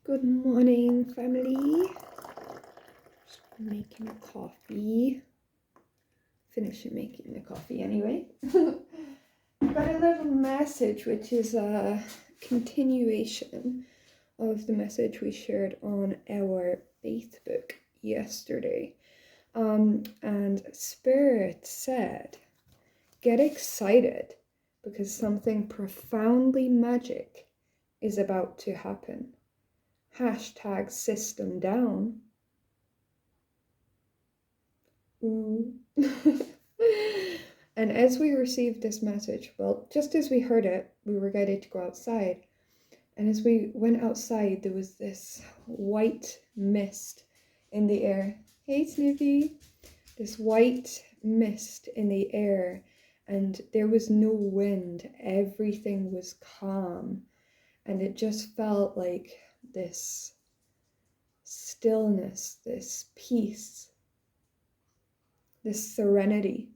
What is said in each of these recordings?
Good morning, family. Just making a coffee. Finishing making the coffee anyway. Got a little message, which is a continuation of the message we shared on our Facebook yesterday. And Spirit said, get excited because something profoundly magic is about to happen. #Systemsdown. Ooh. And as we received this message, well, just as we heard it, we were guided to go outside. And as we went outside, there was this white mist in the air. Hey, Snoopy. This white mist in the air, and there was no wind. Everything was calm. And it just felt like this stillness, this peace, this serenity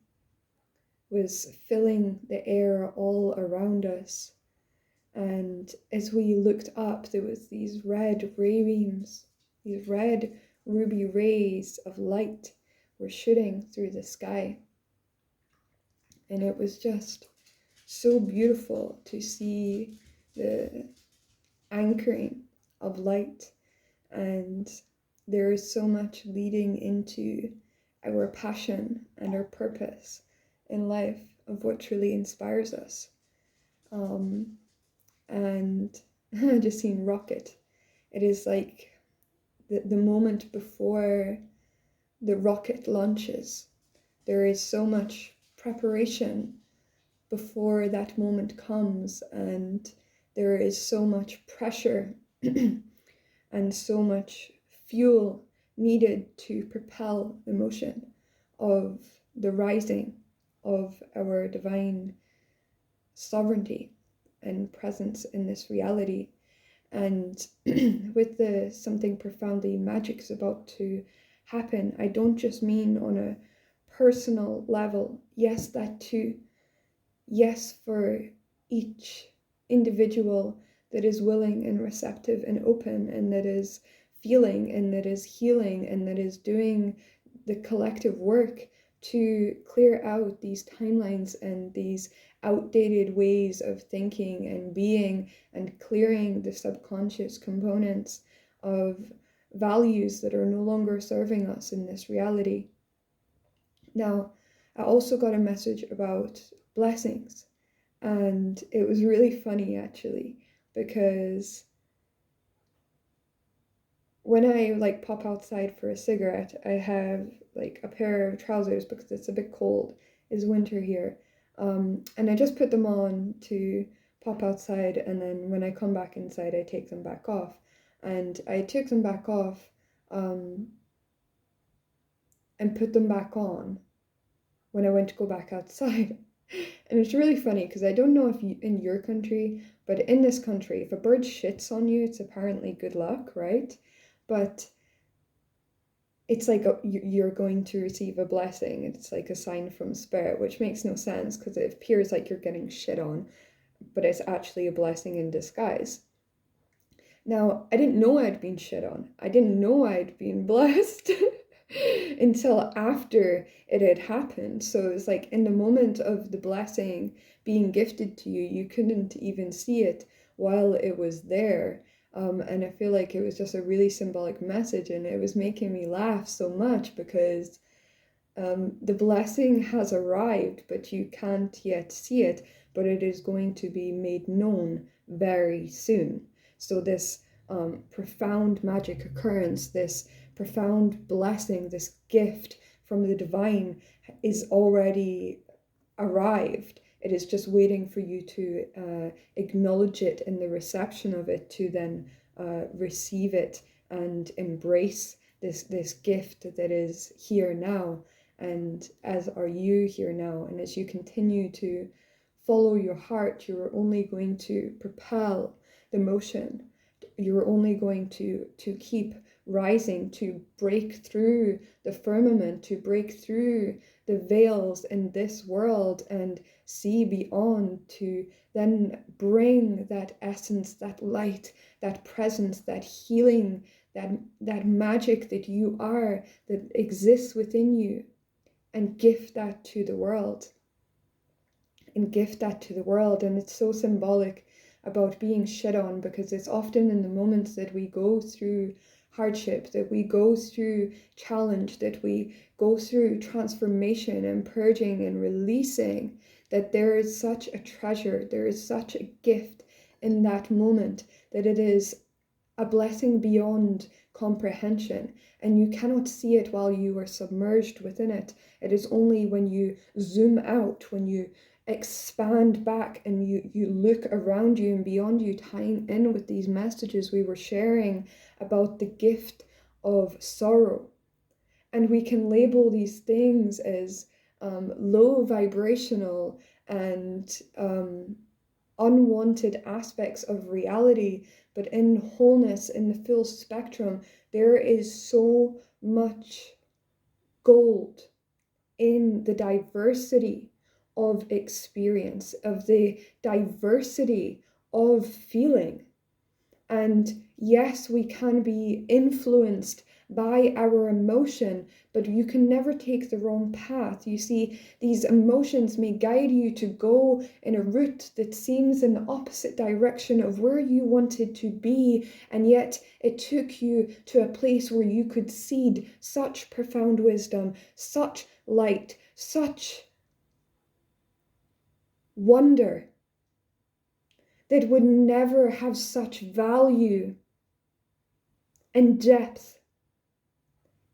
was filling the air all around us. And as we looked up, there was these red ray beams, these red ruby rays of light were shooting through the sky. And it was just so beautiful to see the anchoring of light. And there is so much leading into our passion and our purpose in life of what truly inspires us. And I just seen rocket. It is like the moment before the rocket launches. There is so much preparation before that moment comes, and there is so much pressure and so much fuel needed to propel the motion of the rising of our divine sovereignty and presence in this reality. And with the something profoundly magic is about to happen, I don't just mean on a personal level. Yes, that too. Yes, for each individual that is willing and receptive and open, and that is feeling, and that is healing, and that is doing the collective work to clear out these timelines and these outdated ways of thinking and being, and clearing the subconscious components of values that are no longer serving us in this reality. Now, I also got a message about blessings, and it was really funny actually, because when I pop outside for a cigarette, I have a pair of trousers because it's a bit cold. It's winter here, and I just put them on to pop outside, and then when I come back inside, I take them back off. And I took them back off and put them back on when I went to go back outside. And it's really funny because I don't know if in your country, but in this country, if a bird shits on you, it's apparently good luck, right? But it's like you're going to receive a blessing. It's like a sign from spirit, which makes no sense because it appears like you're getting shit on, but it's actually a blessing in disguise. Now, I didn't know I'd been shit on. I didn't know I'd been blessed until after it had happened. So it was like in the moment of the blessing being gifted to you, you couldn't even see it while it was there. And I feel like it was just a really symbolic message, and it was making me laugh so much because the blessing has arrived, but you can't yet see it, but it is going to be made known very soon. So this profound magic occurrence, this profound blessing, this gift from the divine is already arrived. It is just waiting for you to acknowledge it in the reception of it, to then receive it and embrace this gift that is here now. And as are you here now, and as you continue to follow your heart, you're only going to propel the motion you're only going to keep rising, to break through the firmament, to break through the veils in this world and see beyond, to then bring that essence, that light, that presence, that healing, that magic that you are, that exists within you, and gift that to the world. And gift that to the world. And it's so symbolic about being shit on, because it's often in the moments that we go through hardship, that we go through challenge, that we go through transformation and purging and releasing, that there is such a treasure, there is such a gift in that moment, that it is a blessing beyond comprehension, and you cannot see it while you are submerged within it. It is only when you zoom out, when you expand back and you look around you and beyond you, tying in with these messages we were sharing about the gift of sorrow. And we can label these things as low vibrational and unwanted aspects of reality, but in wholeness, in the full spectrum, there is so much gold in the diversity of experience, of the diversity of feeling. And yes, we can be influenced by our emotion, but you can never take the wrong path. You see, these emotions may guide you to go in a route that seems in the opposite direction of where you wanted to be, and yet it took you to a place where you could seed such profound wisdom, such light, such wonder that would never have such value and depth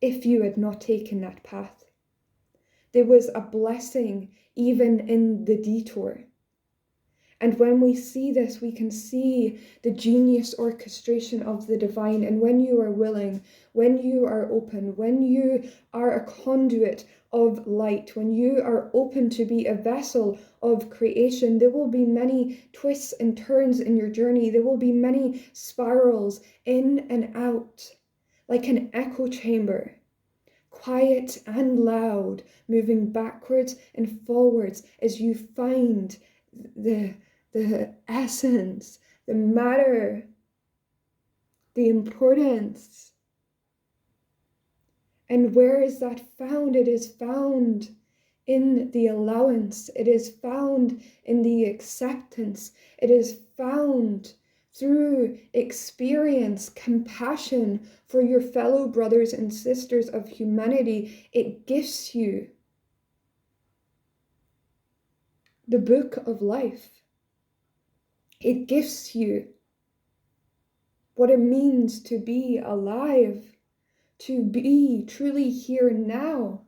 if you had not taken that path. There was a blessing even in the detour. And when we see this, we can see the genius orchestration of the divine. And when you are willing, when you are open, when you are a conduit of light, when you are open to be a vessel of creation, there will be many twists and turns in your journey. There will be many spirals in and out, like an echo chamber, quiet and loud, moving backwards and forwards as you find the essence, the matter, the importance. And where is that found? It is found in the allowance. It is found in the acceptance. It is found through experience, compassion for your fellow brothers and sisters of humanity. It gifts you the book of life. It gives you what it means to be alive, to be truly here now,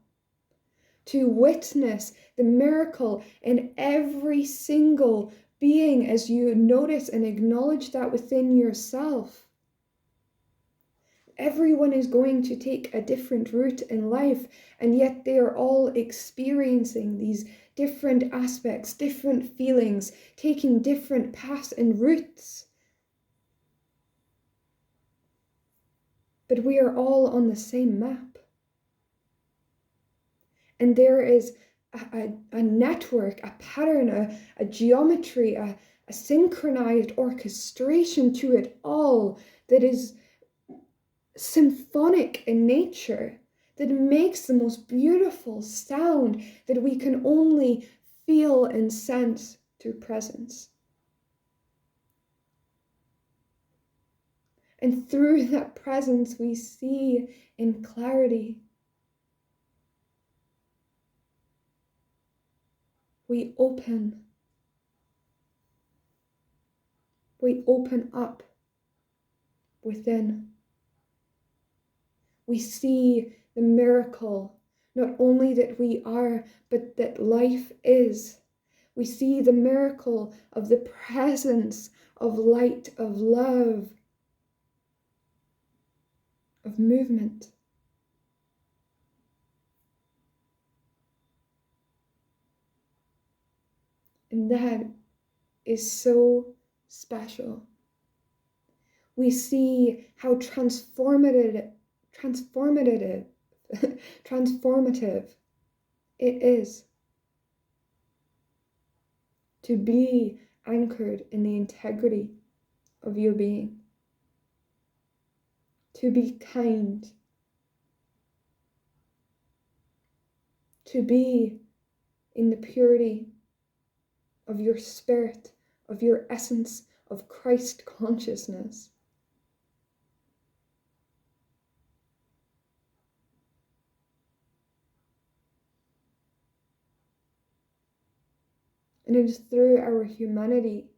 to witness the miracle in every single being as you notice and acknowledge that within yourself. Everyone is going to take a different route in life, and yet they are all experiencing these different aspects, different feelings, taking different paths and routes. But we are all on the same map. And there is a network, a pattern, a geometry, a synchronized orchestration to it all that is symphonic in nature, that makes the most beautiful sound that we can only feel and sense through presence. And through that presence, we see in clarity. We open up within. We see the miracle, not only that we are, but that life is. We see the miracle of the presence of light, of love, of movement. And that is so special. We see how transformative it is to be anchored in the integrity of your being, to be kind, to be in the purity of your spirit, of your essence of Christ consciousness. And it is through our humanity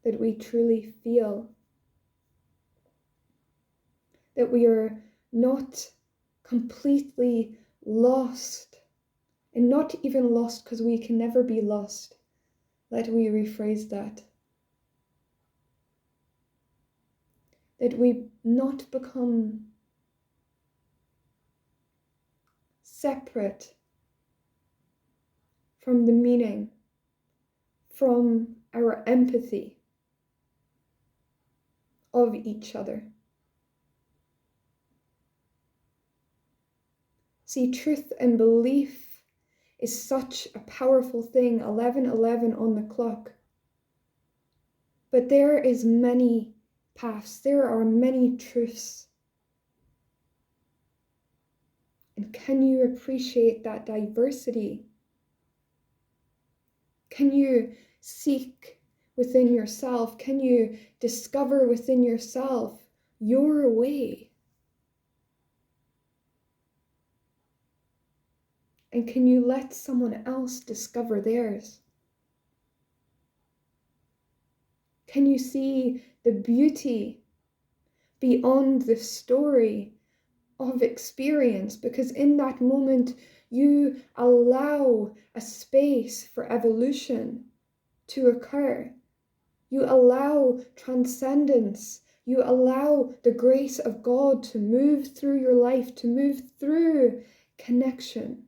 that we truly feel that we are not completely lost, and not even lost because we can never be lost. Let we rephrase that. That we not become separate from the meaning, from our empathy of each other. See, truth and belief is such a powerful thing, 11:11 on the clock. But there is many paths, there are many truths. And can you appreciate that diversity? Can you seek within yourself? Can you discover within yourself your way? And can you let someone else discover theirs? Can you see the beauty beyond the story of experience? Because in that moment, you allow a space for evolution to occur. You allow transcendence. You allow the grace of God to move through your life, to move through connection.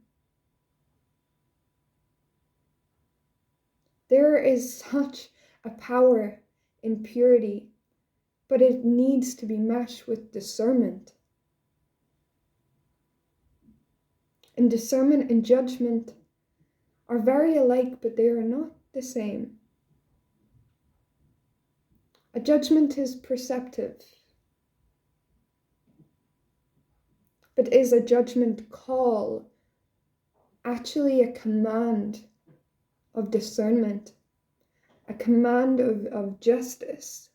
There is such a power in purity, but it needs to be matched with discernment. And discernment and judgment are very alike, but they are not the same. A judgment is perceptive, but is a judgment call actually a command of discernment, a command of justice?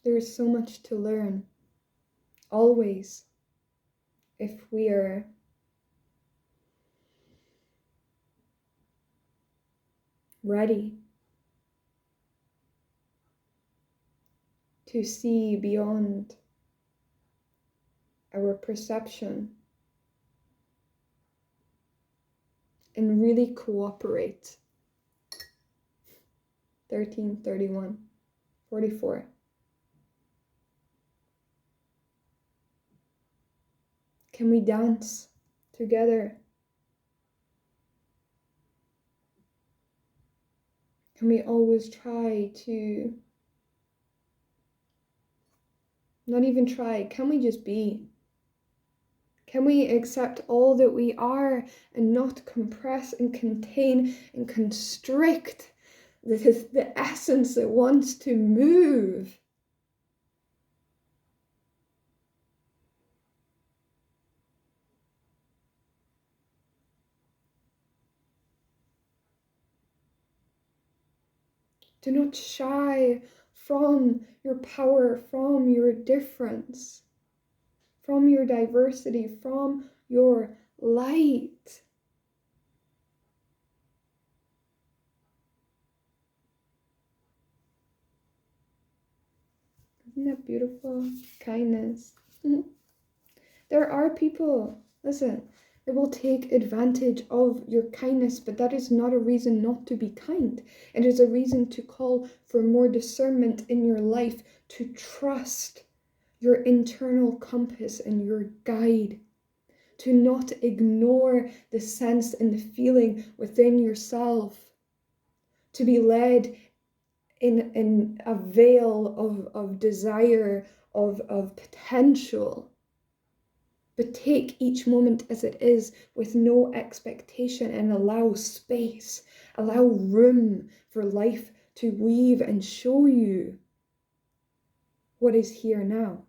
There is so much to learn, always, if we are ready to see beyond our perception and really cooperate. 13:31:44. Can we dance together? Can we always try to, not even try, can we just be? Can we accept all that we are and not compress and contain and constrict the essence that wants to move? Do not shy from your power, from your difference, from your diversity, from your light. Isn't that beautiful? Kindness. There are people, listen, It will take advantage of your kindness, but that is not a reason not to be kind. It is a reason to call for more discernment in your life, to trust your internal compass and your guide, to not ignore the sense and the feeling within yourself, to be led in a veil of desire, of potential. But take each moment as it is with no expectation and allow space, allow room for life to weave and show you what is here now.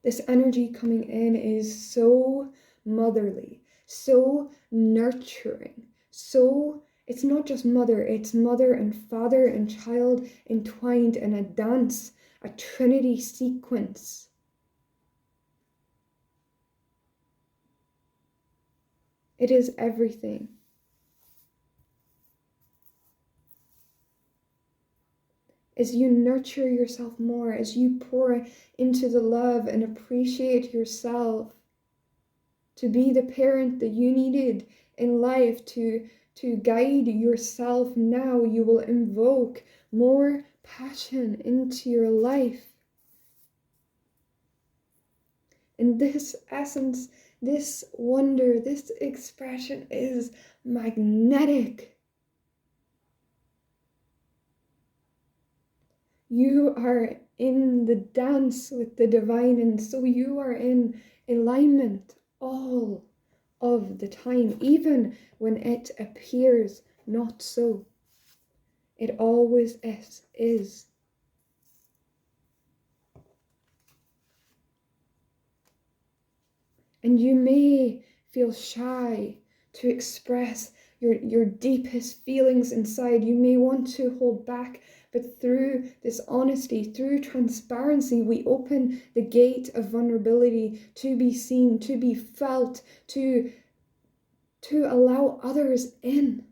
This energy coming in is so motherly, so nurturing, so it's not just mother, it's mother and father and child entwined in a dance, a trinity sequence. It is everything. As you nurture yourself more, as you pour into the love and appreciate yourself, to be the parent that you needed in life, to guide yourself now, you will invoke more passion into your life. And this essence, this wonder, this expression is magnetic. You are in the dance with the divine, and so you are in alignment all of the time, even when it appears not so. It always is. And you may feel shy to express your deepest feelings inside. You may want to hold back, but through this honesty, through transparency, we open the gate of vulnerability to be seen, to be felt, to allow others in.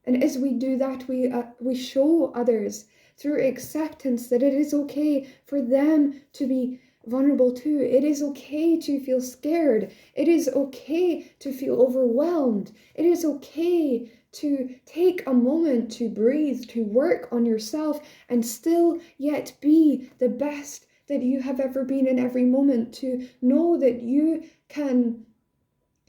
And as we do that, we show others through acceptance that it is okay for them to be vulnerable too. It is okay to feel scared. It is okay to feel overwhelmed. It is okay to take a moment to breathe, to work on yourself, and still yet be the best that you have ever been in every moment, to know that you can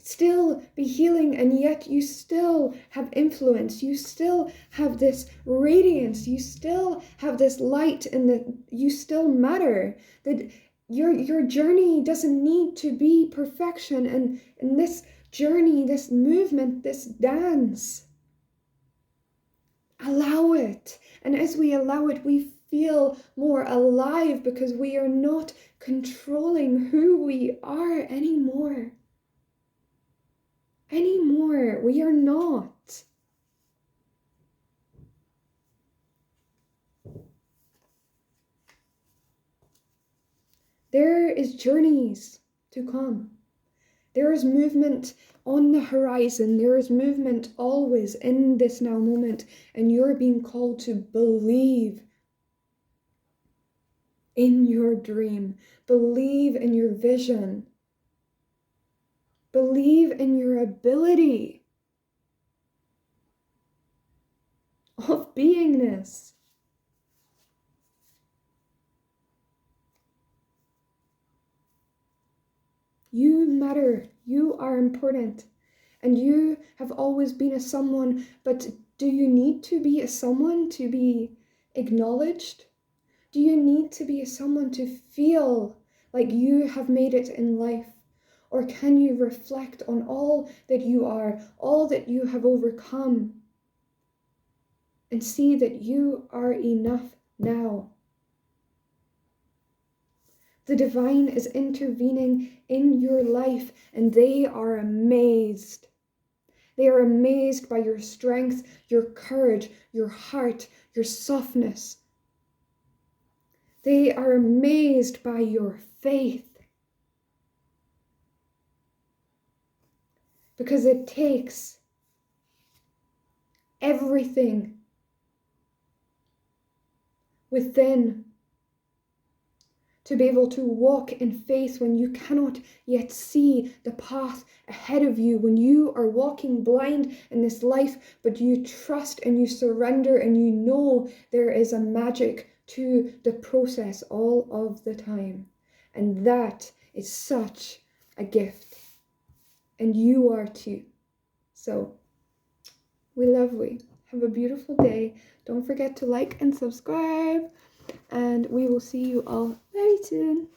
still be healing, and yet you still have influence, you still have this radiance, you still have this light, and that you still matter, that your journey doesn't need to be perfection, and this journey, this movement, this dance, allow it. And as we allow it, we feel more alive, because we are not controlling who we are anymore. We are not. There is journeys to come. There is movement on the horizon. There is movement always in this now moment. And you're being called to believe in your dream. Believe in your vision. Believe in your ability of beingness. You matter, you are important, and you have always been a someone, but do you need to be a someone to be acknowledged? Do you need to be a someone to feel like you have made it in life? Or can you reflect on all that you are, all that you have overcome, and see that you are enough now? The divine is intervening in your life, and they are amazed. They are amazed by your strength, your courage, your heart, your softness. They are amazed by your faith. Because it takes everything within to be able to walk in faith when you cannot yet see the path ahead of you, when you are walking blind in this life, but you trust and you surrender and you know there is a magic to the process all of the time. And that is such a gift. And you are too. So, we love you. Have a beautiful day. Don't forget to like and subscribe. And we will see you all very soon.